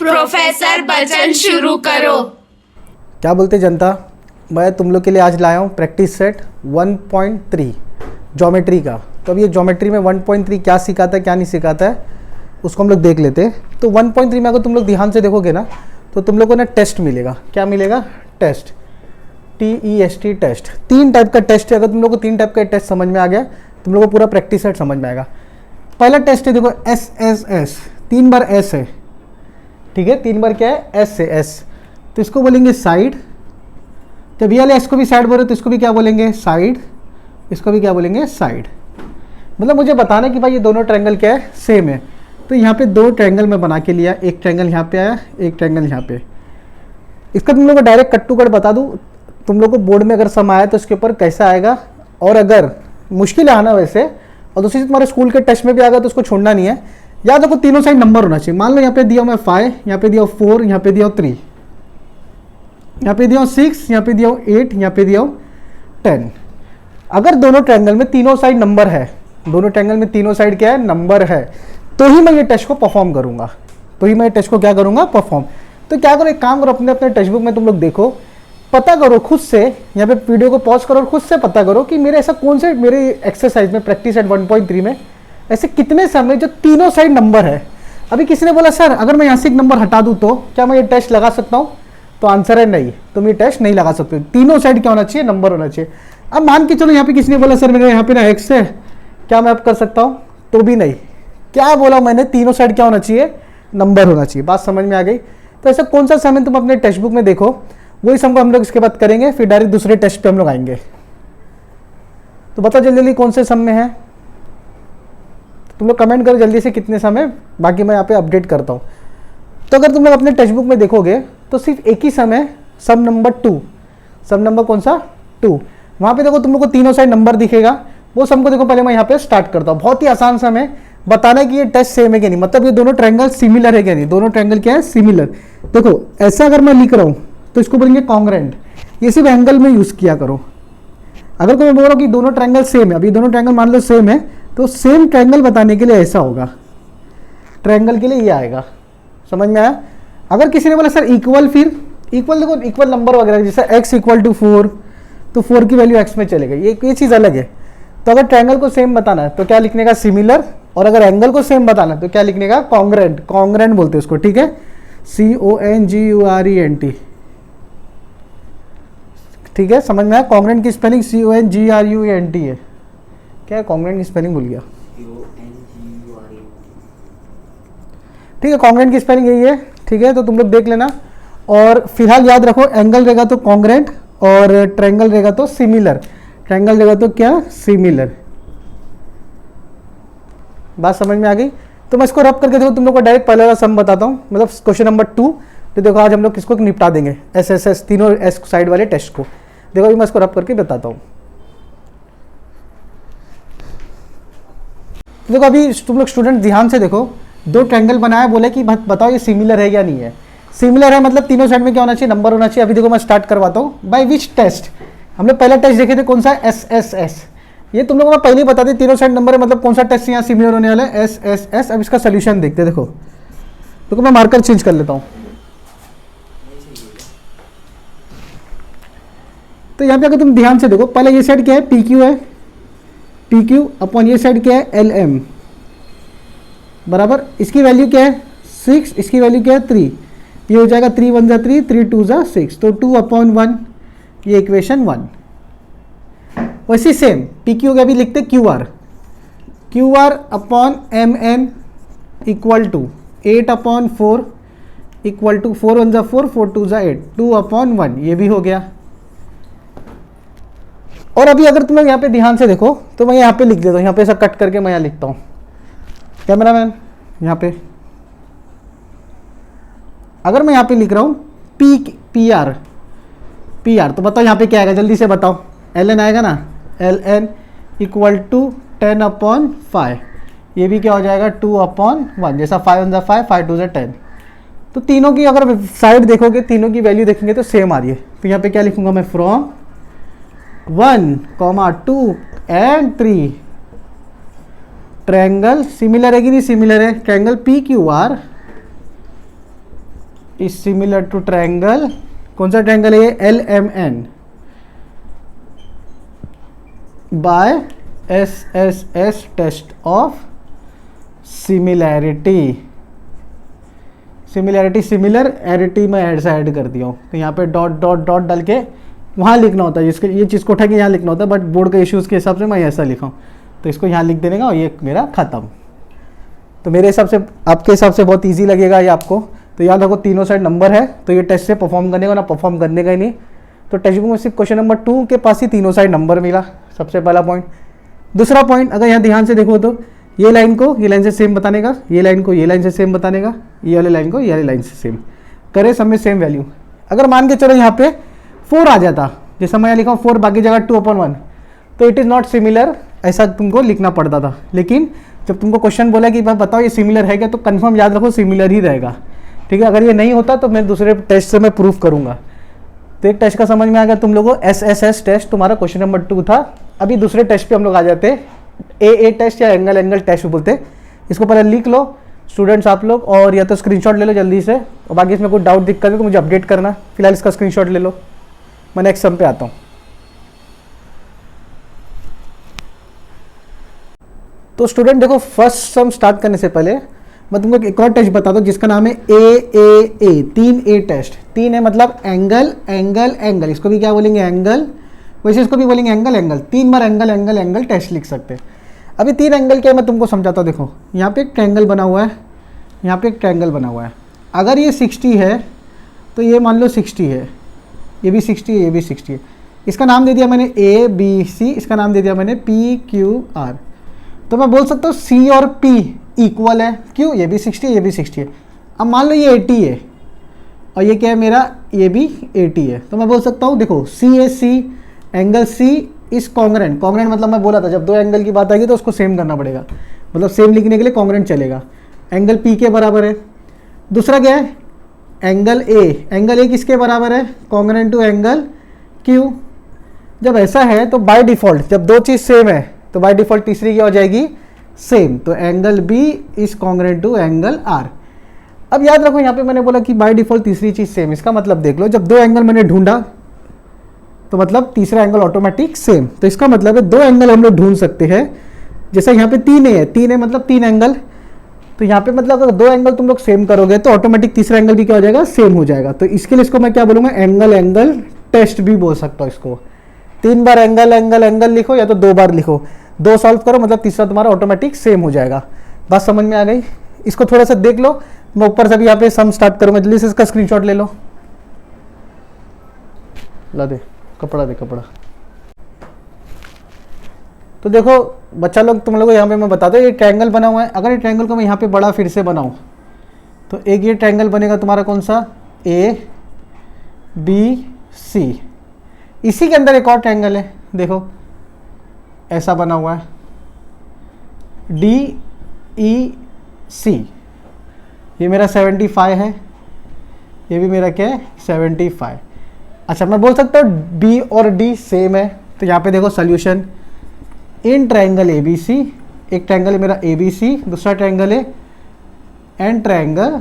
Professor Bachchan शुरू करो। क्या बोलते जनता, मैं तुम लोग के लिए आज लाया हूँ प्रैक्टिस सेट 1.3 ज्योमेट्री का। तो अब ये ज्योमेट्री में 1.3 क्या सिखाता है क्या नहीं सिखाता है उसको हम लोग देख लेते हैं। तो 1.3 में अगर तुम लोग ध्यान से देखोगे ना तो तुम लोग को ना टेस्ट मिलेगा। क्या मिलेगा? Test, TEST test. 3 टाइप का टेस्ट है। अगर तुम लोग को 3 टाइप का टेस्ट समझ में आ गया तुम लोग को पूरा प्रैक्टिस सेट समझ में आएगा। पहला टेस्ट है देखो SSS, 3 बार S है, ठीक है। 3 बार क्या है? S से S, तो इसको बोलेंगे साइड। जब ये वाले S को भी साइड बोले तो इसको भी क्या बोलेंगे? साइड। इसको भी क्या बोलेंगे? साइड। मतलब मुझे बताना कि भाई ये दोनों ट्रायंगल क्या है? सेम है। तो यहाँ पे 2 ट्रायंगल मैं बना के लिया, एक ट्रायंगल यहाँ पे आया, एक ट्रायंगल यहाँ पे। इसका तुम लोग को डायरेक्ट कट टू कट बता दूँ, तुम लोग को बोर्ड में अगर सम आया तो इसके ऊपर कैसा आएगा, और अगर मुश्किल आना वैसे, और दूसरी चीज़ तुम्हारे स्कूल के टेस्ट में भी आ गया तो उसको छोड़ना नहीं है। याद रखो तीनों साइड नंबर होना चाहिए। मान लो यहाँ पे दिया मैं 5, यहाँ पे दिया 4, यहाँ पे दिया 3, यहाँ पे दिया 6, यहाँ पे दिया 8, यहाँ पे दिया 10। अगर दोनों ट्रायंगल में तीनों साइड नंबर है, दोनों ट्रायंगल में तीनों साइड क्या है? नंबर है, तो ही मैं ये टेस्ट को परफॉर्म करूंगा। तो ही मैं टेस्ट को क्या करूंगा? परफॉर्म। तो क्या करो, एक काम करो, अपने अपने टेक्स्ट बुक में तुम लोग देखो, पता करो खुद से, यहाँ पे वीडियो को पॉज करो और खुद से पता करो कि मेरे ऐसा कौन से मेरे एक्सरसाइज में प्रैक्टिस एट 1.3 में ऐसे कितने सम है जो तीनों साइड नंबर है। अभी किसी ने बोला सर अगर मैं यहाँ से एक नंबर हटा दूँ तो क्या मैं ये टेस्ट लगा सकता हूँ? तो आंसर है नहीं, तुम ये टेस्ट नहीं लगा सकते। तीनों साइड क्या होना चाहिए? नंबर होना चाहिए। अब मान के चलो यहाँ पे किसी ने बोला सर मेरे यहाँ पे ना एक्स है, क्या मैं अब कर सकता हूँ? तो भी नहीं। क्या बोला मैंने? तीनों साइड क्या होना चाहिए? नंबर होना चाहिए। बात समझ में आ गई? तो ऐसा कौन सा सम है तुम अपने टेक्स्ट बुक में देखो, वही सम को हम लोग इसके बाद करेंगे, फिर डायरेक्ट दूसरे टेस्ट पे हम लोग आएंगे। तो बता जल्दी जल्दी कौन से सम में है, तुम लोग कमेंट करो जल्दी से कितने सम है, बाकी मैं यहाँ पे अपडेट करता हूँ। तो अगर तुम लोग अपने टेक्स्ट बुक में देखोगे तो सिर्फ एक ही सम है, सम नंबर 2। सम नंबर कौन सा? 2। वहाँ पे देखो तुम लोग को तीनों साइड नंबर दिखेगा। वो सम को देखो, पहले मैं यहाँ पे स्टार्ट करता हूँ। बहुत ही आसान सम है, बताना है कि ये टेस्ट सेम है कि नहीं, मतलब ये दोनों ट्रायंगल सिमिलर है कि नहीं। दोनों ट्रायंगल क्या है? सिमिलर। देखो ऐसा अगर मैं लिख रहा हूँ तो इसको बोलेंगे कॉन्ग्रेंट। ये सिर्फ एंगल में यूज किया करो। अगर कोई बोल रहा हूँ कि दोनों ट्रायंगल सेम है, अभी दोनों ट्रायंगल मान लो सेम है, तो सेम ट्रायंगल बताने के लिए ऐसा होगा, ट्रायंगल के लिए ये आएगा। समझ में आया? अगर किसी ने बोला सर इक्वल, फिर इक्वल देखो इक्वल नंबर वगैरह, जैसे x = 4 तो 4 की वैल्यू x में चलेगा, ये चीज़ अलग है। तो अगर ट्रायंगल को सेम बताना है तो क्या लिखने का? सिमिलर। और अगर एंगल को सेम बताना है तो क्या लिखने का? कॉन्ग्रेंट। कॉन्ग्रेंट बोलते हैं उसको, ठीक है। CONGRENT, ठीक है। समझ में आया? कॉन्ग्रेंट की स्पेलिंग CONGRUENT है। क्या है कॉन्ग्रेंट की स्पेलिंग? भूल गया। ठीक है, कॉन्ग्रेंट की स्पेलिंग यही है, ठीक है। तो तुम लोग देख लेना। और फिलहाल याद रखो, एंगल रहेगा तो कॉन्ग्रेंट और ट्रायंगल रहेगा तो सिमिलर। ट्रायंगल रहेगा तो क्या? सिमिलर। बात समझ में आ गई? तो मैं इसको रब करके देखो, तुम लोग को डायरेक्ट पहले वाला सम बताता हूँ, मतलब क्वेश्चन नंबर 2। तो देखो आज हम लोग किसको निपटा देंगे? SSS, तीनों S साइड वाले टेस्ट को। देखो अभी मैं इसको रब करके बताता हूँ। देखो अभी तुम लोग स्टूडेंट ध्यान से देखो, 2 ट्रायंगल बनाया, बोले कि बताओ ये सिमिलर है या नहीं है। सिमिलर है मतलब तीनों साइड में क्या होना चाहिए? नंबर होना चाहिए। अभी देखो मैं स्टार्ट करवाता हूँ। By which test? हम लोग पहला टेस्ट देखे थे, कौन सा? SSS। ये तुम लोगों को मैं पहले ही बता दी, तीनों साइड नंबर है, मतलब कौन सा टेस्ट यहाँ सिमिलर होने वाला है? SSS। अब इसका सोल्यूशन देखते देखो। देखो मैं मार्कर चेंज कर लेता हूँ। तो यहाँ पे अगर तुम ध्यान से देखो, पहले ये साइड क्या है? PQ है, PQ अपॉन ये साइड क्या है? LM बराबर, इसकी वैल्यू क्या है? 6, इसकी वैल्यू क्या है? 3। ये हो जाएगा 3 1 3, 3 2 6, तो 2/1, ये इक्वेशन 1। वैसे सेम PQ का भी लिखते QR upon MN equal to 8/4 equal to 4 1 4, 4 2 8, 2/1, ये भी हो गया। और अभी अगर तुम्हें यहाँ पे ध्यान से देखो तो मैं यहाँ पे लिख देता हूँ, यहाँ पे ऐसा कट करके मैं यहाँ लिखता हूँ। कैमरामैन यहाँ पे, अगर मैं यहाँ पे लिख रहा हूँ PR, तो बताओ यहाँ पे क्या आएगा? जल्दी से बताओ। LN आएगा ना? LN इक्वल टू 10/5, ये भी क्या हो जाएगा? 2/1, जैसा 5 1 5, 5 2 10। तो तीनों की अगर साइड देखोगे, तीनों की वैल्यू देखेंगे तो सेम आ रही है। तो यहाँ पे क्या लिखूंगा मैं? फ्रॉम 1, 2 एंड 3 ट्रायंगल सिमिलर है कि नहीं? सिमिलर है। Triangle PQR is similar to triangle, कौन सा ट्रायंगल है ये, LMN by SSS test of similarity. Similarity similar arity में ऐड कर दिया हूँ, तो यहाँ पे डॉट डॉट डॉट डाल के वहाँ लिखना होता है, जिसके ये चीज़ को उठा के यहाँ लिखना होता है, बट बोर्ड के इश्यूज़ के हिसाब से मैं ऐसा लिखा हूँ, तो इसको यहाँ लिख देने का और ये मेरा ख़त्म। तो मेरे हिसाब से, आपके हिसाब से बहुत ईजी लगेगा ये आपको। तो याद रखो तीनों साइड नंबर है, तो ये टेस्ट से परफॉर्म करने का ना परफॉर्म करने का ही नहीं। तो टेक्स्ट बुक में सिर्फ क्वेश्चन नंबर 2 के पास ही तीनों साइड नंबर मिला, सबसे पहला पॉइंट। दूसरा पॉइंट, अगर यहाँ ध्यान से देखो तो ये लाइन को ये लाइन से सेम बताने का, ये लाइन को ये लाइन से सेम बताने का, ये वाली लाइन को ये वाली लाइन से सेम करे, सब में सेम वैल्यू। अगर मान के चलो यहाँ पे 4 आ जाता, जैसा मैं यहाँ लिखा हूँ 4 बाकी जगह 2/1, तो इट इज़ नॉट सिमिलर, ऐसा तुमको लिखना पड़ता था। लेकिन जब तुमको क्वेश्चन बोला कि भाई बताओ ये सिमिलर है क्या, तो कंफर्म याद रखो सिमिलर ही रहेगा, ठीक है। अगर ये नहीं होता तो मैं दूसरे टेस्ट से मैं प्रूफ करूँगा। तो एक टेस्ट का समझ में आ गया तुम लोगों को, SSS टेस्ट तुम्हारा क्वेश्चन नंबर 2 था। अभी दूसरे टेस्ट पे हम लोग आ जाते हैं, AA टेस्ट या एंगल टेस्ट बोलते हैं। इसको पहले लिख लो स्टूडेंट्स आप लोग, और या तो स्क्रीनशॉट ले लो जल्दी से, और बाकी इसमें कोई डाउट दिक्कत है तो मुझे अपडेट करना। फिलहाल इसका स्क्रीनशॉट ले लो, मैं नेक्स्ट सम पे आता हूँ। तो स्टूडेंट देखो, फर्स्ट सम स्टार्ट करने से पहले मैं तुमको एक और टेस्ट बता दूं जिसका नाम है AAA, 3A टेस्ट। 3 है मतलब एंगल एंगल एंगल, इसको भी क्या बोलेंगे, एंगल, वैसे इसको भी बोलेंगे एंगल एंगल। 3 बार एंगल एंगल एंगल टेस्ट लिख सकते हैं। अभी 3 एंगल क्या है मैं तुमको समझाता हूँ। देखो यहाँ पे एक ट्रायंगल बना हुआ है, यहाँ पे एक ट्रायंगल बना हुआ है। अगर ये 60 है तो ये मान लो 60 है, ये भी 60 है, ये भी 60 है। इसका नाम दे दिया मैंने ABC, इसका नाम दे दिया मैंने PQR। तो मैं बोल सकता हूँ C और P इक्वल है, क्यों, ये भी 60 है, ये भी 60 है। अब मान लो ये 80 है और ये क्या है मेरा, ये भी 80 है, तो मैं बोल सकता हूँ देखो CAC angle C is congruent. Congruent मतलब मैं बोला था जब 2 एंगल की बात आएगी तो उसको सेम करना पड़ेगा, मतलब सेम लिखने के लिए कॉन्ग्रेंट चलेगा। एंगल P के बराबर है। दूसरा क्या है, एंगल A, एंगल A किसके बराबर है, कॉन्ग्रेंट टू एंगल Q। जब ऐसा है तो बाय डिफ़ॉल्ट जब 2 चीज़ सेम है तो बाय डिफ़ॉल्ट तीसरी क्या हो जाएगी, सेम। तो angle B is congruent to angle R। अब याद रखो यहाँ पे मैंने बोला कि बाय डिफ़ॉल्ट तीसरी चीज़ सेम, इसका मतलब देख लो जब 2 एंगल मैंने ढूंढा तो मतलब तीसरा एंगल ऑटोमेटिक सेम। तो इसका मतलब है 2 एंगल हम लोग ढूंढ सकते हैं। जैसे यहाँ पे 3 है, 3 है मतलब 3 एंगल, तो यहाँ पे मतलब अगर 2 एंगल तुम लोग सेम करोगे तो ऑटोमेटिक तीसरा एंगल भी क्या हो जाएगा, सेम हो जाएगा। तो इसके लिए इसको मैं क्या बोलूँगा, एंगल एंगल टेस्ट भी बोल सकता हूँ इसको। 3 बार एंगल एंगल एंगल लिखो या तो 2 बार लिखो, 2 सॉल्व करो मतलब तीसरा तुम्हारा ऑटोमेटिक सेम हो जाएगा। बात समझ में आ गई। इसको थोड़ा सा देख लो, मैं ऊपर से भी यहाँ पे सम स्टार्ट करूँगा, जल्दी से इसका स्क्रीनशॉट ले लो। ला दे कपड़ा, दे कपड़ा। तो देखो बच्चा लोग तुम लोगों को यहाँ पे मैं बताता हूँ, ये ट्रायंगल बना हुआ है। अगर ये ट्रायंगल को मैं यहाँ पे बड़ा फिर से बनाऊँ तो एक ये ट्रायंगल बनेगा तुम्हारा कौन सा, ABC। इसी के अंदर एक और ट्रायंगल है, देखो ऐसा बना हुआ है DEC। ये मेरा 75 है, ये भी मेरा क्या है 75। अच्छा मैं बोल सकता हूँ B और D सेम है। तो यहाँ पे देखो सोल्यूशन, इन ट्रायंगल ABC, एक ट्रायंगल है मेरा ABC, दूसरा ट्रायंगल है एंड ट्रायंगल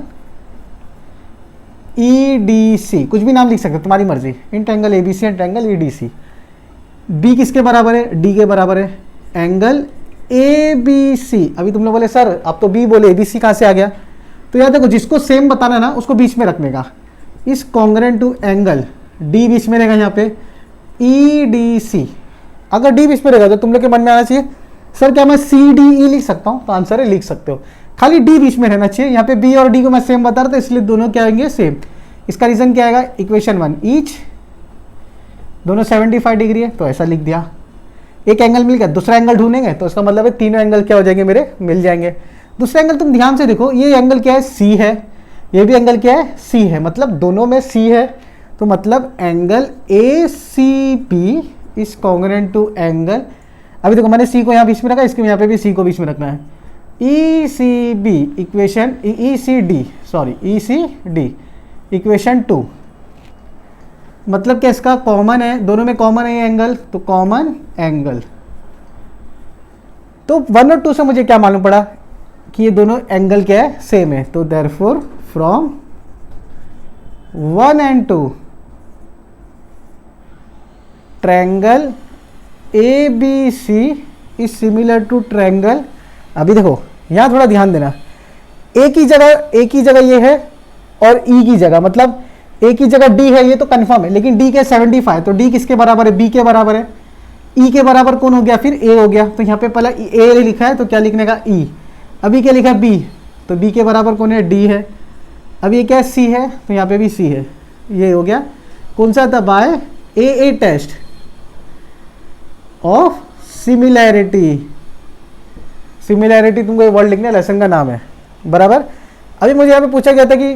EDC, कुछ भी नाम लिख सकते हो तुम्हारी मर्जी। इन triangle ABC and triangle EDC। B किसके बराबर है, D के बराबर है। एंगल ABC, अभी तुम लोग बोले सर आप तो B बोले ABC कहाँ से आ गया, तो याद देखो जिसको सेम बताना है ना उसको बीच में रखने का। इस कॉन्ग्रेंट टू एंगल D बीच में रहेगा, यहाँ पे EDC। अगर D बीच में रहेगा तो तुम लोग के मन में आना चाहिए सर क्या मैं CDE लिख सकता हूँ, तो आंसर है लिख सकते हो, खाली D बीच में रहना चाहिए। यहाँ पे B और D को मैं सेम बता रहा था इसलिए दोनों क्या आएंगे सेम। इसका रीजन क्या आएगा, इक्वेशन 1 ईच, दोनों 75 डिग्री है तो ऐसा लिख दिया। एक एंगल मिल गया, दूसरा एंगल ढूंढेंगे तो इसका मतलब है तीनों एंगल क्या हो जाएंगे मेरे, मिल जाएंगे। दूसरा एंगल तुम ध्यान से देखो, ये एंगल क्या है C है, ये भी एंगल क्या है C है, मतलब दोनों में C है। तो मतलब angle ACB is congruent to angle, अभी देखो मैंने C को यहाँ बीच में रखा, इसके यहाँ पे भी C को बीच में रखना है। ECB इक्वेशन ECD इक्वेशन 2, मतलब क्या इसका कॉमन है, दोनों में कॉमन है ये एंगल, तो कॉमन एंगल। तो 1 और 2 से मुझे क्या मालूम पड़ा कि ये दोनों एंगल क्या है, सेम है। तो therefore from 1 and 2 triangle ABC is similar to triangle, अभी देखो यहाँ थोड़ा ध्यान देना, ए की जगह ये है और ई की जगह, मतलब ए की जगह डी है, ये तो कंफर्म है, लेकिन डी के 75, तो डी किसके बराबर है, बी के बराबर है। ई के बराबर कौन हो गया, फिर ए हो गया, तो यहाँ पे पहला ए लिखा है तो क्या लिखने का ई, अभी क्या लिखा है बी, तो बी के बराबर कौन है, डी है। अब ये क्या सी है, तो यहाँ पे भी सी है, ये हो गया कौन सा था, by a test of similarity. Similarity तुमको ये वर्ड लिखना है, लेसन का नाम है, बराबर। अभी मुझे यहाँ पे पूछा गया था कि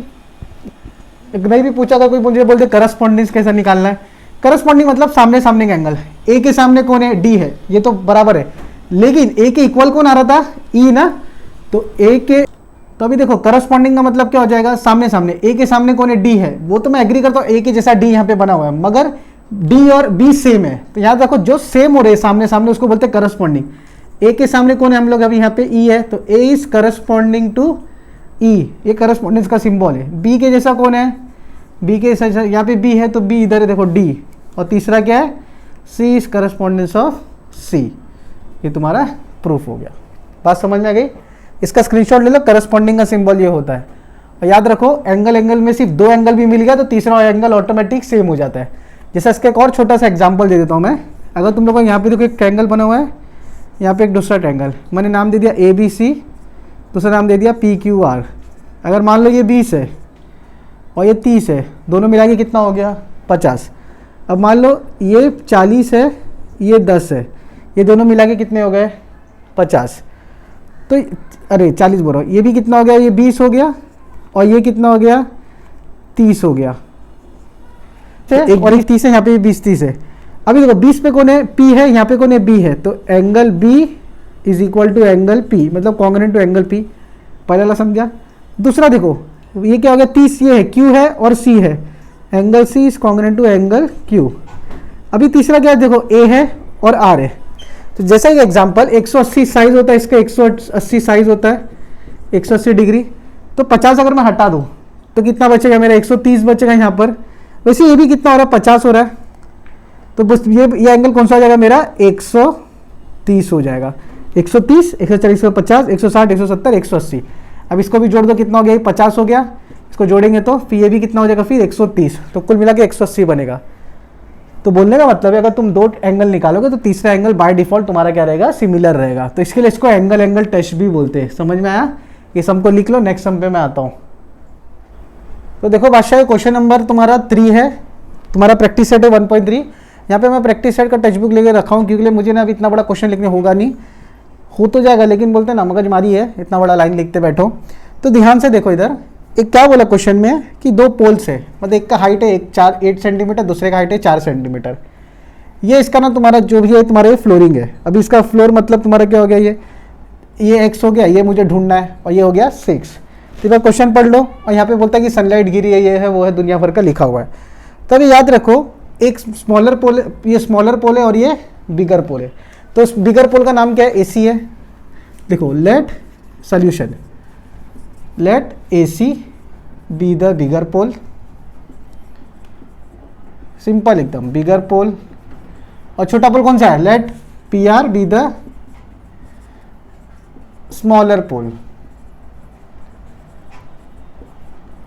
नहीं भी पूछा था कोई, मुझे बोलते करस्पॉन्डेंस कैसे निकालना है। करस्पॉन्डिंग मतलब सामने सामने का एंगल, ए के सामने कौन है, डी है, ये तो बराबर है, लेकिन ए के इक्वल कौन आ रहा था, ई ना, तो ए के, तो अभी देखो करस्पॉन्डिंग का मतलब क्या हो जाएगा, सामने सामने, ए के सामने कौन है, डी है, वो तो मैं एग्री करता हूँ, ए के जैसा डी यहाँ पे बना हुआ है, मगर डी और बी सेम है, तो याद रखो जो सेम हो रहे हैं सामने सामने उसको बोलते हैं करस्पॉन्डिंग। ए के सामने कौन है, हम लोग अभी यहाँ पे ई है, तो ए इज करस्पॉन्डिंग टू ई, ये करस्पॉन्डेंस का सिंबल है। बी के जैसा कौन है, बी के जैसा यहाँ पे बी है, तो बी इधर है, देखो डी, और तीसरा क्या है, सी इज करस्पॉन्डेंस ऑफ सी, ये तुम्हारा प्रूफ हो गया। बात समझ में आ गई, इसका स्क्रीनशॉट ले लो, करस्पॉन्डिंग का सिंबल ये होता है। और याद रखो एंगल में सिर्फ 2 एंगल भी मिल गया तो तीसरा एंगल ऑटोमेटिक सेम हो जाता है। जैसा इसका एक और छोटा सा एग्जांपल दे देता हूँ मैं, अगर तुम लोगों को यहाँ पे देखो एक ट्रायंगल बना हुआ है, यहाँ पे एक दूसरा ट्रायंगल, मैंने नाम दे दिया ABC, दूसरा नाम दे दिया PQR। अगर मान लो ये 20 है और ये 30 है, दोनों मिला के कितना हो गया, 50। अब मान लो ये 40 है, ये 10 है, ये दोनों मिला के कितने हो गए, 50। तो अरे 40 बोल रहा हूँ, ये भी कितना हो गया, ये 20 हो गया, और ये कितना हो गया, 30 हो गया, एक और 30 है, यहाँ पे 20-30 है। अभी देखो 20 पे कौन है, P है, यहाँ पे कौन है, B है, तो angle B is equal to angle P, मतलब कॉन्ग्रुएंट टू एंगल P, पहला वाला समझा। दूसरा देखो ये क्या हो गया, 30 ये है, Q है और C है, angle C is congruent to angle Q। अभी तीसरा क्या है, देखो A है और R है, तो जैसा ये एग्जांपल 180 साइज होता है, इसका 180 साइज होता है, 180 डिग्री, तो 50 अगर मैं हटा दूँ तो कितना बचेगा मेरा, 130 बचेगा यहाँ पर। वैसे ये भी कितना हो रहा है, 50 हो रहा है, तो बस ये एंगल कौन सा हो जाएगा मेरा, 130 हो जाएगा, 130, 140, 150, 160, 170, 180। अब इसको भी जोड़ दो, कितना हो गया, 50 हो गया, इसको जोड़ेंगे तो फिर ये भी कितना हो जाएगा, फिर 130, तो कुल मिला के 180 बनेगा। तो बोलने का मतलब है अगर तुम 2 एंगल निकालोगे तो तीसरा एंगल बाय डिफॉल्ट तुम्हारा क्या रहेगा, सिमिलर रहेगा। तो इसके लिए इसको एंगल टेस्ट भी बोलते हैं। समझ में आया, ये सम को लिख लो, नेक्स्ट सम पे मैं आता हूँ। तो देखो बादशाह, क्वेश्चन नंबर तुम्हारा 3 है, तुम्हारा प्रैक्टिस सेट है 1.3। यहाँ पे मैं प्रैक्टिस सेट का टेक्स्ट बुक लेके रखा हूँ, क्योंकि मुझे ना अभी इतना बड़ा क्वेश्चन लिखने होगा नहीं, हो तो जाएगा, लेकिन बोलते हैं ना मगजमारी है, इतना बड़ा लाइन लिखते बैठो। तो ध्यान से देखो इधर, एक क्या बोला क्वेश्चन में कि 2 पोल्स है, मतलब एक का हाइट है 8 सेंटीमीटर, दूसरे का हाइट है 4 सेंटीमीटर। ये इसका ना तुम्हारा जो भी है तुम्हारा ये फ्लोरिंग है। अभी इसका फ्लोर मतलब तुम्हारा क्या हो गया, ये x हो गया, ये मुझे ढूंढना है, और ये हो गया 6। तो मैं क्वेश्चन पढ़ लो, और यहाँ पे बोलता है कि सनलाइट गिरी है, ये है वो है, दुनिया भर का लिखा हुआ है। तो अभी याद रखो एक स्मॉलर पोल, ये स्मॉलर पोल है और ये बिगर पोल है। तो उस बिगर पोल का नाम क्या है, AC है। देखो let solution, let AC be the bigger pole, simple एकदम, बिगर पोल। और छोटा पोल कौन सा है, let PR be the smaller pole.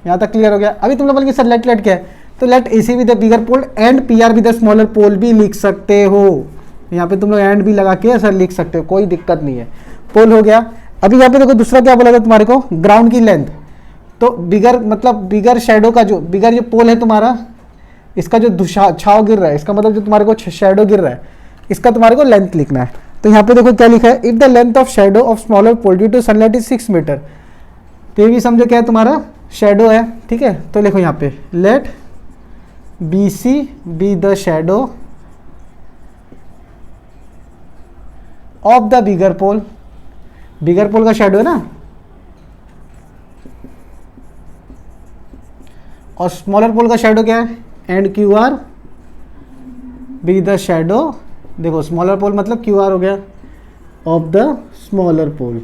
यहां तक क्लियर हो गया। अभी तुम लोग बोलोगे सर लेट क्या है, तो let AC be the bigger pole and PR be the smaller pole भी लिख सकते हो। यहाँ पे तुम लोग एंड भी लगा के सर लिख सकते हो, कोई दिक्कत नहीं है। पोल हो गया। अभी यहाँ पे देखो दूसरा क्या बोला था तुम्हारे को, ग्राउंड की लेंथ। तो बिगर मतलब बिगर शेडो का जो बिगर जो पोल है तुम्हारा, इसका जो छाव गिर रहा है, इसका मतलब जो तुम्हारे को शेडो गिर रहा है, इसका तुम्हारे को लेंथ लिखना है। तो यहाँ पे देखो क्या लिखा है, if the length of shadow of smaller pole due to sunlight is 6 metre. तो ये भी समझो क्या है तुम्हारा, शेडो है, ठीक है। तो लिखो यहाँ पे let BC be the shadow of the bigger pole. Bigger pole का शेडो है ना, और स्मॉलर पोल का शेडो क्या है, and QR be the shadow. देखो स्मॉलर पोल मतलब QR हो गया, of the smaller pole.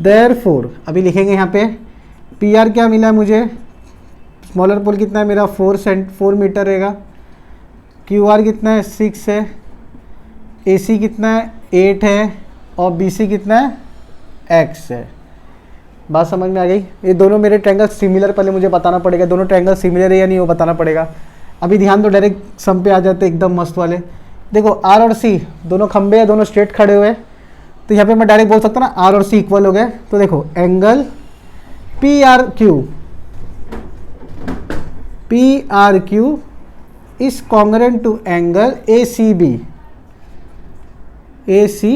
Therefore अभी लिखेंगे यहाँ पे पी आर क्या मिला है मुझे, स्मॉलर पोल कितना है मेरा 4 मीटर रहेगा, क्यू आर कितना है 6 है, ए सी कितना है 8 है, और बी सी कितना है x है। बात समझ में आ गई। ये दोनों मेरे ट्रायंगल सिमिलर पहले मुझे बताना पड़ेगा, दोनों ट्रायंगल सिमिलर है या नहीं वो बताना पड़ेगा। अभी ध्यान दो, डायरेक्ट सम पे आ जाते एकदम मस्त वाले। देखो आर और सी दोनों खंबे हैं, दोनों स्ट्रेट खड़े हुए, तो यहाँ पे मैं डायरेक्ट बोल सकता हूँ ना आर और सी इक्वल हो गए। तो देखो angle P R Q is congruent to angle A C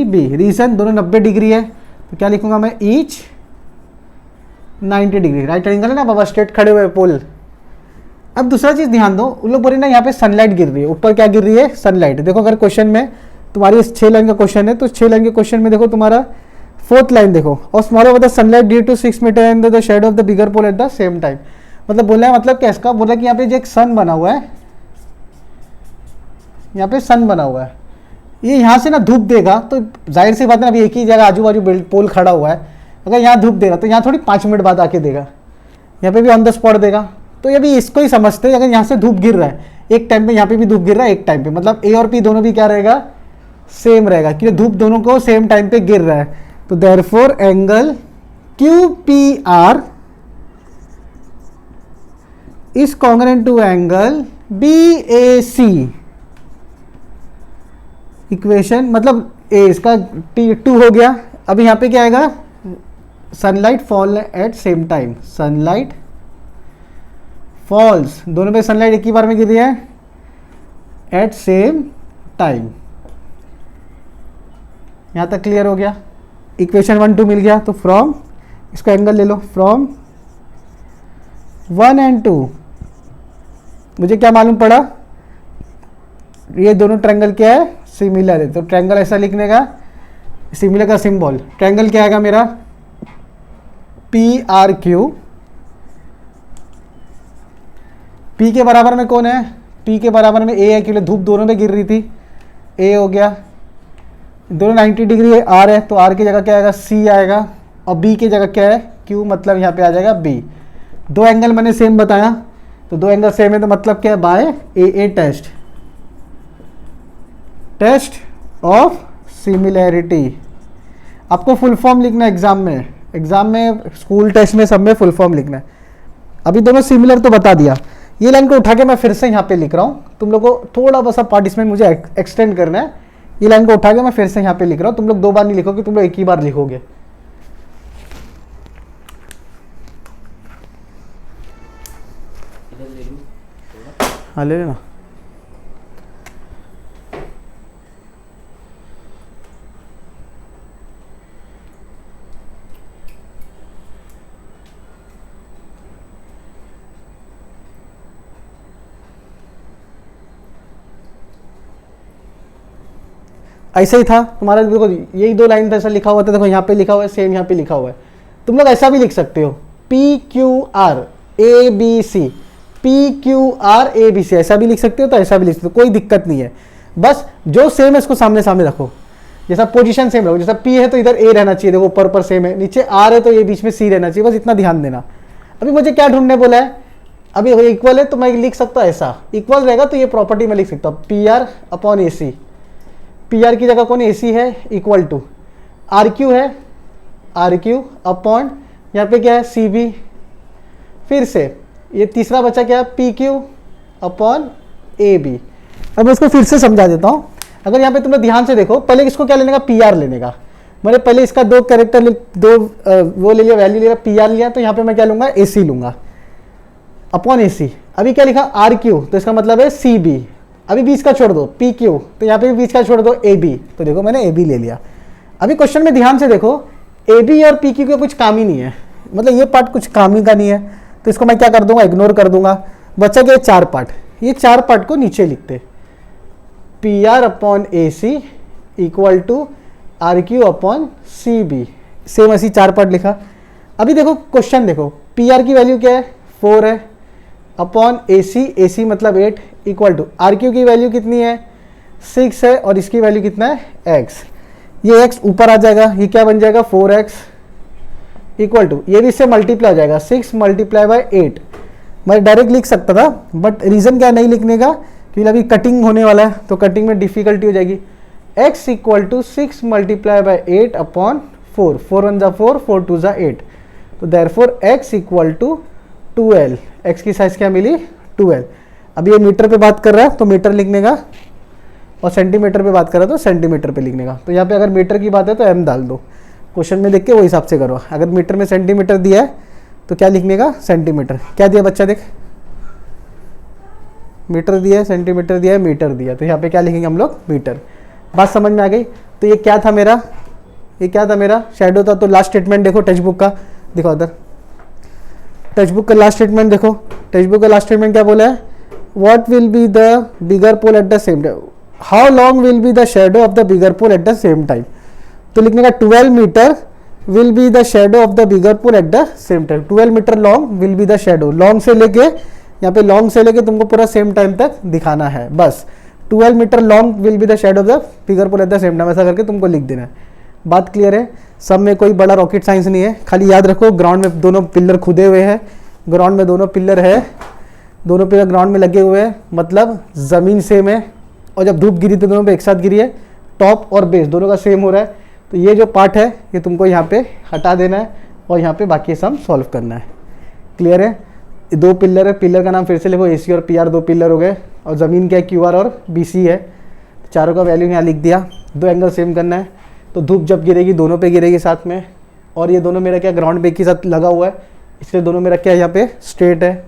B. Reason दोनों 90 डिग्री है, तो क्या लिखूंगा मैं, ईच 90 डिग्री। राइट एंगल है ना बाबा, स्ट्रेट खड़े हुए पोल। अब दूसरा चीज ध्यान दो, उन लोग बोले ना यहाँ पे सनलाइट गिर रही है, ऊपर क्या गिर रही है, सनलाइट। देखो अगर क्वेश्चन में तुम्हारी 6 लाइन का क्वेश्चन है, तो 6 लाइन के क्वेश्चन में देखो तुम्हारा 4th लाइन देखो, और smaller with the sunlight due to 6 metre and the shade of the bigger pole at the same time. मतलब बोलना है मतलब क्या इसका, बोला कि यहाँ पे जो एक सन बना हुआ है, यहाँ पे सन बना हुआ है, ये यहाँ से ना धूप देगा, तो जाहिर सी बात है अभी एक ही जगह आजू बाजू पोल खड़ा हुआ है, अगर यहाँ धूप देगा तो यहाँ थोड़ी 5 मिनट बाद आके देगा, यहाँ पे भी ऑन द स्पॉट देगा। तो ये भी इसको ही समझते हैं, अगर यहाँ से धूप गिर रहा है एक टाइम पे, यहाँ पे भी धूप गिर रहा है एक टाइम पे, मतलब ए और पी दोनों भी क्या रहेगा, सेम रहेगा, क्योंकि धूप दोनों को सेम टाइम पे गिर रहा है। तो therefore angle Q P R is congruent to angle B A C. Equation मतलब ए इसका T2 हो गया। अब यहाँ पे क्या आएगा, sunlight fall at same time, sunlight falls, दोनों पे सनलाइट एक ही बार में गिर रही है एट सेम टाइम। यहाँ तक क्लियर हो गया, इक्वेशन 1 2 मिल गया। तो फ्रॉम, इसका एंगल ले लो, फ्रॉम 1 and 2 मुझे क्या मालूम पड़ा, ये दोनों ट्रायंगल क्या है, सिमिलर है। तो ट्रायंगल ऐसा लिखने का, सिमिलर का सिंबल, ट्रायंगल क्या आएगा मेरा, पी आर क्यू, पी के बराबर में कौन है, पी के बराबर में ए है, क्योंकि धूप दोनों में गिर रही थी, ए हो गया, दोनों 90 डिग्री है, आर है, तो आर की जगह क्या आएगा, सी आएगा, और बी की जगह क्या है, क्यू, मतलब यहाँ पे आ जाएगा बी। दो एंगल मैंने सेम बताया, तो दो एंगल सेम है तो मतलब क्या है, by a test, test of similarity. आपको फुल फॉर्म लिखना है एग्जाम में स्कूल टेस्ट में सब में फुल फॉर्म लिखना है। अभी दोनों सिमिलर तो बता दिया, ये लाइन को उठा के मैं फिर से यहाँ पे लिख रहा हूँ, तुम लोग को थोड़ा बसा पार्ट इसमें मुझे एक्सटेंड करना है। ये लाइन को उठा के मैं फिर से यहाँ पे लिख रहा हूँ, तुम लोग 2 बार नहीं लिखोगे, तुम लोग एक ही बार लिखोगे। हाँ ले लेना। ऐसा ही था तुम्हारा, देखो यही 2 लाइन ऐसा लिखा हुआ था, देखो यहाँ पे लिखा हुआ है, सेम यहाँ पे लिखा हुआ है। तुम लोग ऐसा भी लिख सकते हो, P Q R A B C, P Q R A B C, ऐसा भी लिख सकते हो, तो ऐसा भी लिख सकते हो, कोई दिक्कत नहीं है। बस जो सेम है इसको सामने सामने रखो, जैसा पोजीशन सेम रखो, जैसा पी है तो इधर ए रहना चाहिए, देखो ऊपर सेम है, नीचे आर है तो ये बीच में सी रहना चाहिए, बस इतना ध्यान देना। अभी मुझे क्या ढूंढने बोला है, अभी इक्वल है तो मैं लिख सकता हूँ ऐसा, इक्वल रहेगा तो ये प्रॉपर्टी में लिख सकता हूँ, P R upon A C, P R की जगह कौन ए सी है, इक्वल टू आर क्यू है, आर क्यू अपॉन यहाँ पे क्या है, सी बी, फिर से ये तीसरा बचा क्या है, P Q upon A B. अब मैं इसको फिर से समझा देता हूँ। अगर यहाँ पे तुम लोग ध्यान से देखो, पहले इसको क्या लेने का, पी आर लेने का, मैंने पहले इसका 2 कैरेक्टर वो ले लिया, वैल्यू ले लिया, पी आर लिया, तो यहाँ पे मैं क्या लूंगा, ए सी लूंगा अपॉन ए सी। अभी क्या लिखा, आर क्यू, तो इसका मतलब है सी बी, अभी बीच का छोड़ दो, पी क्यू, तो यहाँ पे भी बीच का छोड़ दो, ए बी, तो देखो मैंने ए बी ले लिया। अभी क्वेश्चन में ध्यान से देखो, ए बी और पी क्यू का कुछ काम ही नहीं है, मतलब ये पार्ट कुछ काम ही का नहीं है, तो इसको मैं क्या कर दूंगा, इग्नोर कर दूंगा। बचा गया 4 पार्ट, ये 4 पार्ट को नीचे लिखते, P R upon A C equal to R Q upon C B, same ऐसी 4 पार्ट लिखा। अभी देखो क्वेश्चन देखो, पी आर की वैल्यू क्या है, 4 है, अपॉन ए सी मतलब 8 इक्वल टू आर क्यू की वैल्यू कितनी है, 6 है, और इसकी वैल्यू कितना है, x। ये x ऊपर आ जाएगा, ये क्या बन जाएगा, 4x इक्वल टू, ये भी इससे मल्टीप्लाई हो जाएगा 6 मल्टीप्लाई बाय 8। मैं डायरेक्ट लिख सकता था बट रीज़न क्या नहीं लिखने का, क्योंकि अभी कटिंग होने वाला है तो कटिंग में डिफिकल्टी हो जाएगी। x equal to 6 multiply by 8 upon 4, 4 1 जा 4, 4 2 जा 8, तो therefore x equal to 12। x की साइज क्या मिली 12। अब ये मीटर पे बात कर रहा है तो मीटर लिखने का, और सेंटीमीटर पे बात कर रहा है तो सेंटीमीटर पे लिखने का। तो यहाँ पे अगर मीटर की बात है तो m डाल दो, क्वेश्चन में देख के वो हिसाब से करो। अगर मीटर में सेंटीमीटर दिया है तो क्या लिखने का सेंटीमीटर। क्या दिया बच्चा देख, मीटर दिया है, सेंटीमीटर दिया है, मीटर दिया, तो यहाँ पे क्या लिखेंगे हम लोग मीटर। बात समझ में आ गई। तो ये क्या था मेरा, ये क्या था मेरा शेडो था। तो लास्ट स्टेटमेंट देखो टेक्स्ट बुक का, दिखाओ उधर टेक्स्ट बुक का लास्ट स्टेटमेंट देखो। टेक्स्ट बुक का लास्ट स्टेटमेंट क्या बोला है, what will be the bigger pole at the same time, how long will be the shadow of the bigger pole at the same time. तो लिखने का 12 metre will be the shadow of the bigger pole at the same time. 12 metre long will be the shadow, long से लेके यहाँ पे long से लेके तुमको पूरा सेम टाइम तक दिखाना है बस। 12 metre long will be the shadow of the bigger pole at the same time, ऐसा करके तुमको लिख देना है। बात क्लियर है। सब में कोई बड़ा रॉकेट साइंस नहीं है, खाली याद रखो ग्राउंड में दोनों पिलर खुदे हुए हैं, ग्राउंड में दोनों पिलर है, दोनों पिलर ग्राउंड में लगे हुए हैं, मतलब ज़मीन सेम है, और जब धूप गिरी तो दोनों पे एक साथ गिरी है, टॉप और बेस दोनों का सेम हो रहा है। तो ये जो पार्ट है ये तुमको यहाँ पे हटा देना है और यहाँ पे बाकी सम सॉल्व करना है। क्लियर है। दो पिलर है, पिलर का नाम फिर से लिखो AC और PR, दो पिलर हो गए, और ज़मीन क्या है QR और BC है, चारों का वैल्यू यहाँ लिख दिया। दो एंगल सेम करना है, तो धूप जब गिरेगी दोनों पे गिरेगी साथ में, और ये दोनों मेरा क्या ग्राउंड पे के साथ लगा हुआ है, इसलिए दोनों मेरा क्या यहाँ पे स्ट्रेट है,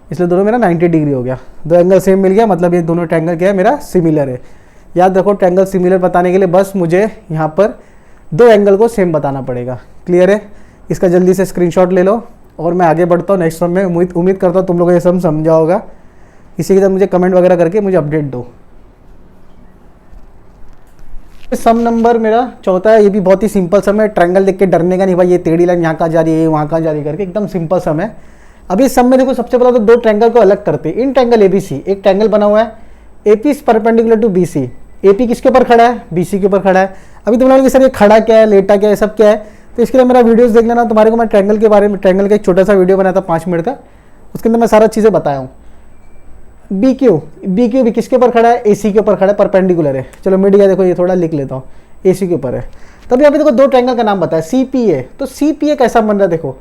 इसलिए दोनों मेरा 90 डिग्री हो गया। दो एंगल सेम मिल गया, मतलब ये दोनों ट्रायंगल क्या है मेरा सिमिलर है। याद रखो ट्रायंगल सिमिलर बताने के लिए बस मुझे यहाँ पर दो एंगल को सेम बताना पड़ेगा। क्लियर है। इसका जल्दी से स्क्रीनशॉट ले लो और मैं आगे बढ़ता हूँ नेक्स्ट सम में। उम्मीद करता हूँ तुम लोगों को ये सम समझा होगा। इसी के साथ मुझे कमेंट वगैरह करके मुझे अपडेट दो। सम नंबर मेरा चौथा है, ये भी बहुत ही सिंपल सम है। ट्रायंगल देख के डरने का नहीं भाई, ये टेढ़ी लाइन यहाँ कहाँ जा रही है वहाँ कहाँ जा रही है करके, एकदम सिंपल सम है। अभी इस सम में देखो सबसे पहले तो दो ट्रायंगल को अलग करते हैं। इन ट्रायंगल ABC, एक ट्रायंगल बना हुआ है AP is perpendicular to BC। AP किसके ऊपर खड़ा है, BC के ऊपर खड़ा है। अभी तुम लोगों के सर ये खड़ा क्या है, लेटा क्या है, सब क्या है, तो इसके लिए मेरा वीडियोस देख लेना। तुम्हारे को मैं ट्रायंगल के बारे में, ट्रायंगल का एक छोटा सा वीडियो बनाया था 5 मिनट का, उसके अंदर मैं सारा चीज़ें बताया हूँ। BQ भी किसके ऊपर खड़ा है, AC के ऊपर खड़ा है, परपेंडिकुलर है। चलो मिड गया, देखो ये थोड़ा लिख लेता हूँ, AC के ऊपर है। तब यहाँ पे देखो दो ट्रायंगल का नाम बताया CPA। तो CPA कैसा बन रहा है, देखो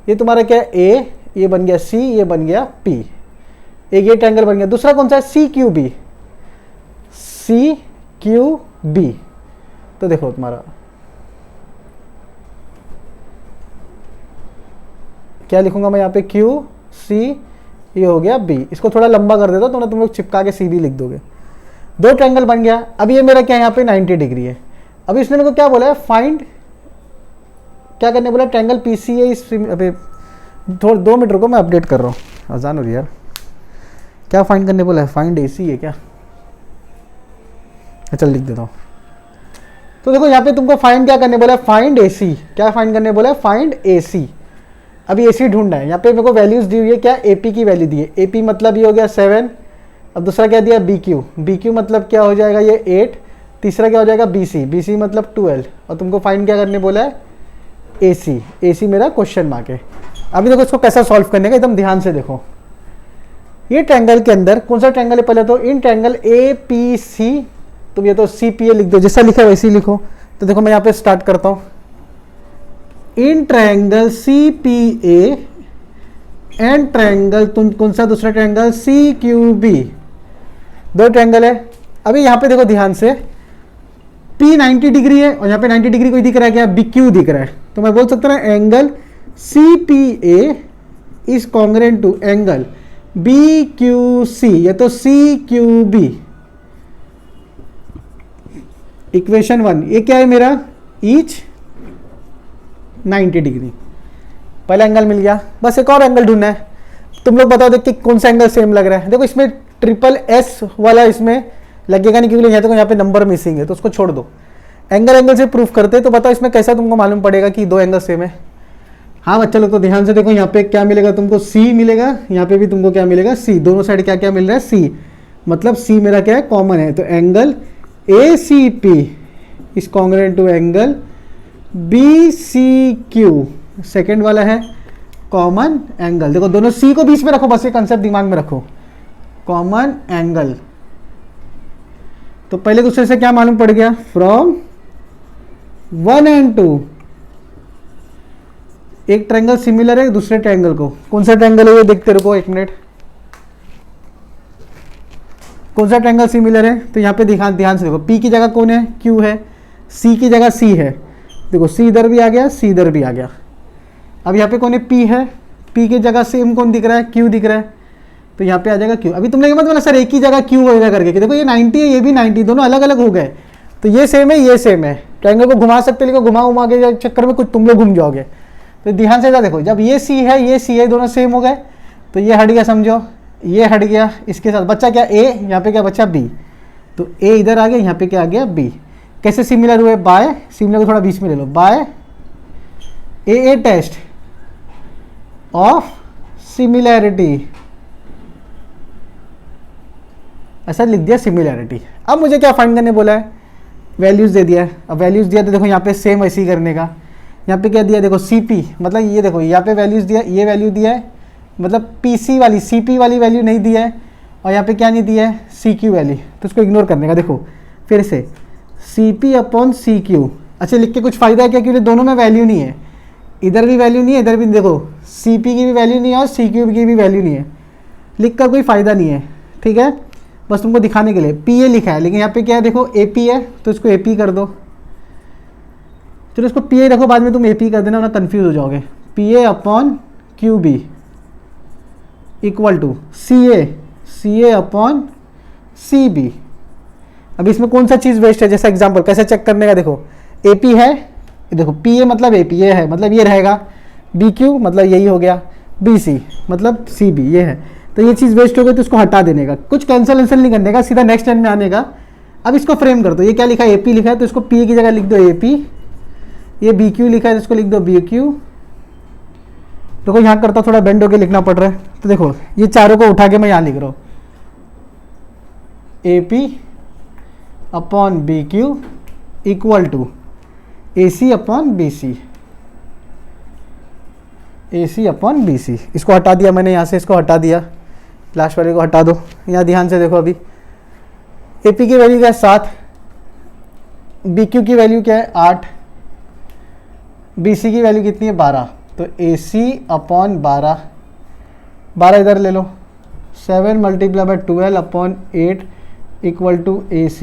ये तुम्हारा क्या है A, ये बन गया C, ये बन गया P, एक ये ट्रायंगल बन गया। दूसरा कौन सा है CQB, CQB। तो देखो तुम्हारा क्या लिखूंगा मैं यहाँ पे QC, ये हो गया B। इसको थोड़ा लंबा कर देता हूँ, तो तुम लोग चिपका के CB लिख दोगे। दो ट्रायंगल बन गया। अब ये मेरा क्या है यहाँ पे 90 डिग्री है। अभी इसने मेरे को क्या बोला है, फाइंड, क्या करने बोला, ट्रायंगल PCA इस, अभी थोड़ा 2 मिनट रुको मैं अपडेट कर रहा हूँ, अजान हो रही यार। क्या फाइंड करने बोला है, फाइंड AC है क्या, चल लिख देता हूँ। तो देखो यहाँ पे तुमको फाइंड क्या करने बोला है, फाइंड AC। क्या फाइंड करने बोला है, फाइंड AC। अभी AC ढूंढना है। यहाँ पे मेरे को वैल्यूज दी हुई है, क्या AP की वैल्यू दी है। AP मतलब ये हो गया 7। अब दूसरा क्या दिया BQ मतलब क्या हो जाएगा ये 8। तीसरा क्या हो जाएगा BC मतलब 12। और तुमको फाइंड क्या करने बोला है, AC मेरा क्वेश्चन मार्क है। अभी देखो इसको कैसा सॉल्व करने का, एकदम ध्यान से देखो। ये ट्रायंगल के अंदर कौन सा ट्रायंगल है, पहले तो इन ट्रायंगल APC, तुम ये तो CPA लिख दो, जैसा लिखा है वैसे ही लिखो। तो देखो मैं यहाँ पे स्टार्ट करता हूँ। In triangle CPA and triangle तुम कौन सा दूसरा ट्रायंगल CQB, दो ट्रायंगल है। अभी यहाँ पे देखो ध्यान से, P 90 डिग्री है और यहाँ पे 90 डिग्री कोई दिख रहा है क्या, BQ दिख रहा है। तो मैं बोल सकता हूँ angle CPA is congruent to angle BQC, ये तो CQB। इक्वेशन 1, ये क्या है मेरा, ईच 90 डिग्री। पहला एंगल मिल गया। बस एक और एंगल ढूंढना है। तुम लोग बताओ देख के कौन सा एंगल सेम लग रहा है। देखो इसमें SSS वाला इसमें लगेगा नहीं, क्योंकि यहाँ पे नंबर मिसिंग है, तो उसको छोड़ दो। एंगल से प्रूफ करते, तो बताओ इसमें कैसा तुमको मालूम पड़ेगा कि दो एंगल सेम है। हाँ बच्चा लोग तो ध्यान से देखो, यहाँ पे क्या मिलेगा तुमको, C मिलेगा, यहाँ पे भी तुमको क्या मिलेगा, C। दोनों साइड क्या क्या मिल रहा है, C, मतलब C मेरा क्या है, कॉमन है। तो angle ACP is congruent to angle B C Q, second वाला है कॉमन एंगल। देखो दोनों सी को बीच में रखो, बस ये कंसेप्ट दिमाग में रखो, कॉमन एंगल। तो पहले दूसरे से क्या मालूम पड़ गया, फ्रॉम 1 and 2 एक ट्रायंगल सिमिलर है दूसरे ट्रायंगल को। कौन सा ट्रायंगल है ये देखते रहो, एक मिनट। कौन सा ट्रायंगल सिमिलर है, तो यहाँ पे ध्यान से देखो, P की जगह कौन है, Q है, C की जगह C है। देखो C इधर भी आ गया, C इधर भी आ गया। अब यहाँ पे कौन है, P है, P की जगह सेम कौन दिख रहा है, Q दिख रहा है, तो यहाँ पे आ जाएगा Q। अभी तुमने मत बोला सर एक ही जगह Q होएगा करके, कि देखो ये 90 है ये भी 90, दोनों अलग अलग हो गए, तो ये सेम है ये सेम है। ट्रायंगल को घुमा सकते, लेकिन घुमा के चक्कर में कुछ तुम लोग घूम जाओगे। तो ध्यान से देखो, जब ये C है ये C है, दोनों सेम हो गए, तो ये हट गया, समझो ये हट गया, इसके साथ बच्चा क्या A, यहाँ पे क्या बच्चा B, तो A इधर आ गया, यहाँ पे क्या आ गया B। कैसे सिमिलर हुए, बाय, सिमिलर को थोड़ा बीच में ले लो, by a test of similarity, ऐसा लिख दिया सिमिलैरिटी। अब मुझे क्या फाइंड करने बोला है, वैल्यूज दे दिया है। अब वैल्यूज दिया तो देखो यहाँ पे सेम ऐसे ही करने का, यहाँ पे क्या दिया देखो CP, मतलब ये देखो यहाँ पे वैल्यूज दिया, ये वैल्यू दिया है, मतलब PC वाली CP वाली वैल्यू नहीं दिया है, और यहाँ पे क्या नहीं दिया है CQ वैल्यू, तो उसको इग्नोर करने का। देखो फिर से CP अपॉन CQ, अच्छा लिख के कुछ फ़ायदा है क्या, क्योंकि दोनों में वैल्यू नहीं है, इधर भी वैल्यू नहीं है, इधर भी देखो CP की भी वैल्यू नहीं है और CQ की भी वैल्यू नहीं है, लिख कर कोई फ़ायदा नहीं है, ठीक है, बस तुमको दिखाने के लिए। PA लिखा है, लेकिन यहाँ पे क्या है देखो AP है, तो इसको AP कर दो, चलो इसको PA रखो, बाद में तुम AP कर देना, वरना कन्फ्यूज हो जाओगे। PA upon QB equal to CA upon CB। अब इसमें कौन सा चीज़ वेस्ट है, जैसा एग्जांपल कैसे चेक करने का, देखो AP है, देखो PA मतलब AP ये है, मतलब ये रहेगा, BQ मतलब यही हो गया, BC मतलब CB ये है, तो ये चीज़ वेस्ट हो गई, तो इसको हटा देने का, कुछ कैंसिल नहीं करने का, सीधा नेक्स्ट लाइन में आने का। अब इसको फ्रेम कर दो, ये क्या लिखा है AP लिखा है, तो इसको PA की जगह लिख दो AP, ये BQ लिखा है तो इसको लिख दो BQ। देखो यहाँ करता थोड़ा बेंड होके लिखना पड़ रहा है, तो देखो ये चारों को उठा के मैं यहाँ लिख रहा हूँ, AP upon BQ equal to AC upon BC, AC upon BC। इसको हटा दिया मैंने यहाँ से, इसको हटा दिया, लास्ट वाले को हटा दो। यहाँ ध्यान से देखो, अभी AP की वैल्यू क्या है 7, BQ की वैल्यू क्या है 8, BC की वैल्यू कितनी है 12, तो AC अपॉन 12 इधर ले लो, 7 multiply by 12 upon 8 equal to AC,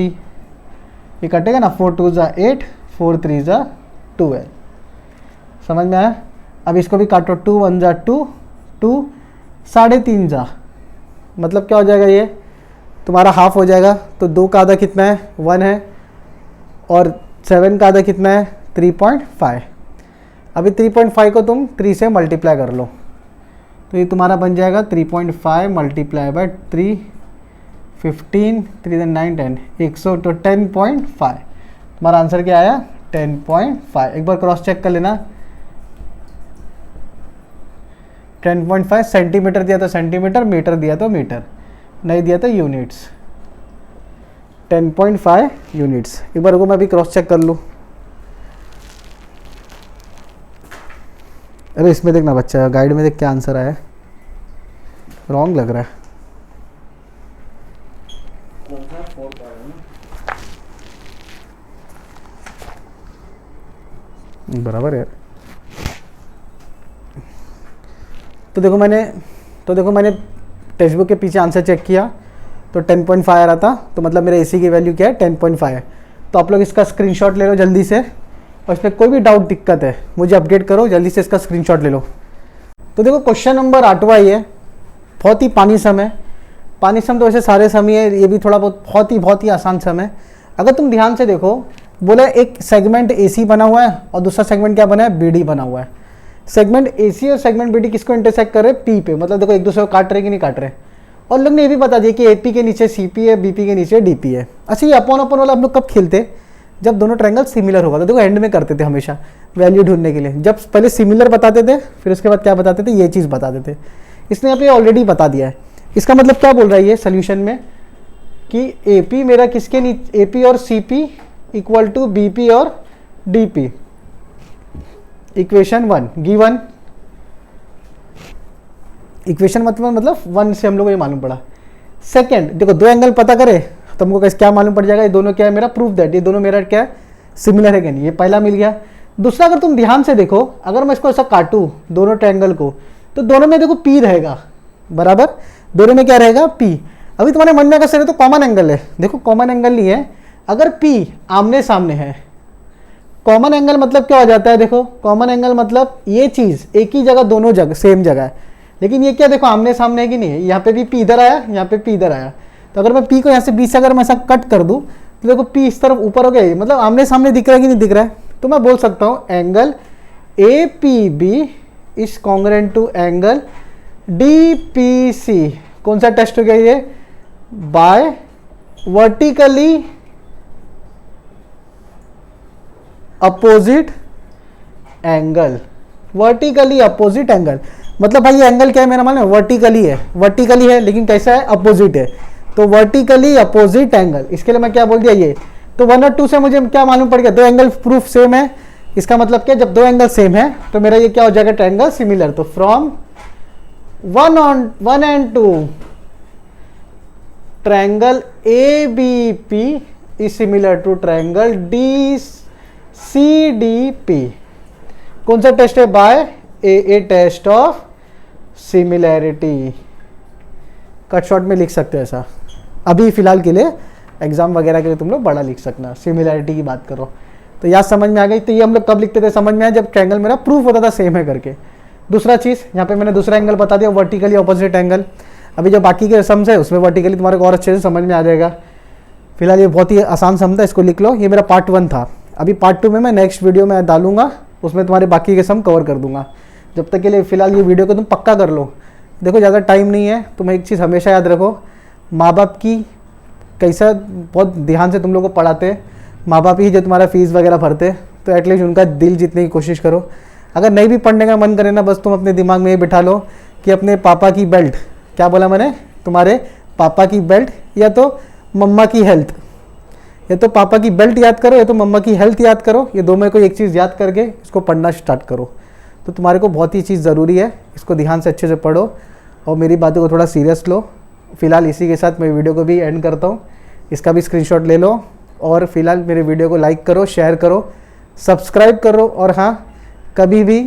ये कटेगा ना, 4 2 ज़ा 8, 4 3 ज़ा 12, समझ में आया। अब इसको भी काटो, 2 1 ज़ा 2, 2 3.5 ज़ा, मतलब क्या हो जाएगा, ये तुम्हारा हाफ हो जाएगा, तो 2 का आधा कितना है 1 है, और 7 का आधा कितना है 3.5। अभी 3.5 को तुम 3 से मल्टीप्लाई कर लो, तो ये तुम्हारा बन जाएगा 3.5 मल्टीप्लाई बाय 3, 15, 3 9 10, 100, तो 10.5। तुम्हारा आंसर क्या आया 10.5। एक बार क्रॉस चेक कर लेना, 10.5 सेंटीमीटर दिया तो सेंटीमीटर, मीटर दिया तो मीटर, नहीं दिया तो यूनिट्स, 10.5 यूनिट्स। एक बार को मैं भी क्रॉस चेक कर लूँ। अरे इसमें देखना बच्चा, गाइड में देख क्या आंसर आया है, रॉन्ग लग रहा है। बराबर है। तो देखो मैंने टेक्स्ट बुक के पीछे आंसर चेक किया, तो 10.5 आ रहा था, तो मतलब मेरा AC की वैल्यू क्या है 10.5 है। तो आप लोग इसका स्क्रीनशॉट ले लो जल्दी से, और इसमें कोई भी डाउट दिक्कत है मुझे अपडेट करो, जल्दी से इसका स्क्रीनशॉट ले लो। तो देखो क्वेश्चन नंबर 8वां ये बहुत ही पानी सम है। पानी सम तो वैसे सारे सम ही है, ये भी थोड़ा बहुत ही आसान सम है। अगर तुम ध्यान से देखो, बोला एक सेगमेंट AC बना हुआ है और दूसरा सेगमेंट क्या बना है BD बना हुआ है। सेगमेंट AC और सेगमेंट BD किसको इंटरसेक्ट कर रहे हैं P पे, मतलब देखो एक दूसरे को काट रहे कि नहीं काट रहे। और लोग ने ये भी बता दिया कि AP के नीचे CP है, BP के नीचे DP है। अच्छा, ये अपॉन वाला हम लोग कब खेलते, जब दोनों ट्रायंगल सिमिलर होगा, तो देखो एंड में करते थे हमेशा वैल्यू ढूंढने के लिए। जब पहले सिमिलर बताते थे, फिर उसके बाद क्या बताते थे, ये चीज़ बताते थे। इसने यहाँ पे ऑलरेडी बता दिया है। इसका मतलब क्या बोल रहा है ये सोल्यूशन में, कि AP मेरा किसके नीचे, AP और CP इक्वल टू BP और DP। इक्वेशन 1 गिवन, इक्वेशन मतलब 1 से हम लोग को ये मालूम पड़ा। सेकंड देखो, दो एंगल पता करे तो हमको क्या मालूम पड़ जाएगा, ये दोनों क्या है मेरा, प्रूफ दैट ये दोनों मेरा क्या है, सिमिलर है क्या नहीं, ये पहला मिल गया। दूसरा, अगर तुम ध्यान से देखो, अगर मैं इसको ऐसा काटूं दोनों ट्रायंगल को, तो दोनों में देखो पी रहेगा, बराबर, दोनों में क्या रहेगा, पी। अभी तुम्हारे मन में अगर सर तो कॉमन एंगल है, देखो कॉमन एंगल नहीं है, अगर पी आमने सामने है, कॉमन एंगल मतलब क्या हो जाता है, देखो कॉमन एंगल मतलब ये चीज एक ही जगह, दोनों जगह सेम जगह है, लेकिन ये क्या देखो आमने सामने है कि नहीं है, यहाँ पे भी पी इधर आया, यहाँ पे पी इधर आया, तो अगर मैं पी को यहाँ से बीच से अगर मैं ऐसा कट कर दूं तो देखो पी इस तरफ ऊपर हो गया, मतलब आमने सामने दिख रहा है कि नहीं दिख रहा है। तो मैं बोल सकता हूँ angle A P B is congruent to angle D P C. कौन सा टेस्ट हो गया ये, by vertically opposite angle, vertically opposite angle, मतलब भाई ये एंगल क्या है मेरा मान वर्टिकली है, वर्टिकली है लेकिन कैसा है, अपोजिट है, तो वर्टिकली अपोजिट एंगल, इसके लिए मैं क्या बोल दिया ये। तो 1 और 2 से मुझे क्या मालूम पड़ गया, दो एंगल प्रूफ सेम है, इसका मतलब क्या, जब दो एंगल सेम है तो मेरा ये क्या हो जाएगा, ट्रायंगल सिमिलर। तो from 1 and 2 triangle A B P is similar to triangle D C D P. कौन सा टेस्ट है, by a test of similarity. Cut short में लिख सकते हो ऐसा, अभी फिलहाल के लिए एग्जाम वगैरह के लिए तुम लोग बड़ा लिख सकना, सिमिलैरिटी की बात करो। तो याद समझ में आ गई। तो ये हम लोग कब लिखते थे, समझ में आया जब ट्रायंगल मेरा प्रूफ होता था सेम है करके। दूसरा चीज़ यहाँ पे मैंने दूसरा एंगल बता दिया, वर्टिकली अपोजिट एंगल। अभी जो बाकी के सम्स है उसमें वर्टिकली तुम्हारे को और अच्छे से समझ में आ जाएगा। फिलहाल ये बहुत ही आसान सम था, इसको लिख लो। ये मेरा पार्ट 1 था। अभी पार्ट 2 में मैं नेक्स्ट वीडियो में डालूंगा, उसमें तुम्हारे बाकी के सम कवर कर दूंगा। जब तक के लिए फिलहाल ये वीडियो को तुम पक्का कर लो। देखो ज़्यादा टाइम नहीं है, तुम एक चीज़ हमेशा याद रखो, माँ बाप की कैसा बहुत ध्यान से तुम लोग को पढ़ाते हैं, माँ बाप ही जो तुम्हारा फीस वगैरह भरते, तो एटलीस्ट उनका दिल जीतने की कोशिश करो। अगर नहीं भी पढ़ने का मन करे ना, बस तुम अपने दिमाग में ये बिठा लो कि अपने पापा की बेल्ट, क्या बोला मैंने, तुम्हारे पापा की बेल्ट या तो मम्मा की हेल्थ, या तो पापा की बेल्ट याद करो या तो मम्मा की हेल्थ याद करो। ये दो में कोई एक चीज़ याद करके इसको पढ़ना स्टार्ट करो, तो तुम्हारे को बहुत ही चीज़ ज़रूरी है। इसको ध्यान से अच्छे से पढ़ो और मेरी बातों को थोड़ा सीरियस लो। फिलहाल इसी के साथ मैं वीडियो को भी एंड करता हूँ। इसका भी स्क्रीनशॉट ले लो और फिलहाल मेरे वीडियो को लाइक करो, शेयर करो, सब्सक्राइब करो। और हाँ, कभी भी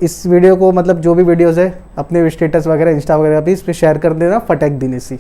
इस वीडियो को मतलब जो भी वीडियोज़ है अपने स्टेटस वगैरह इंस्टा वगैरह भी इस पर शेयर कर देना फटाक देने से।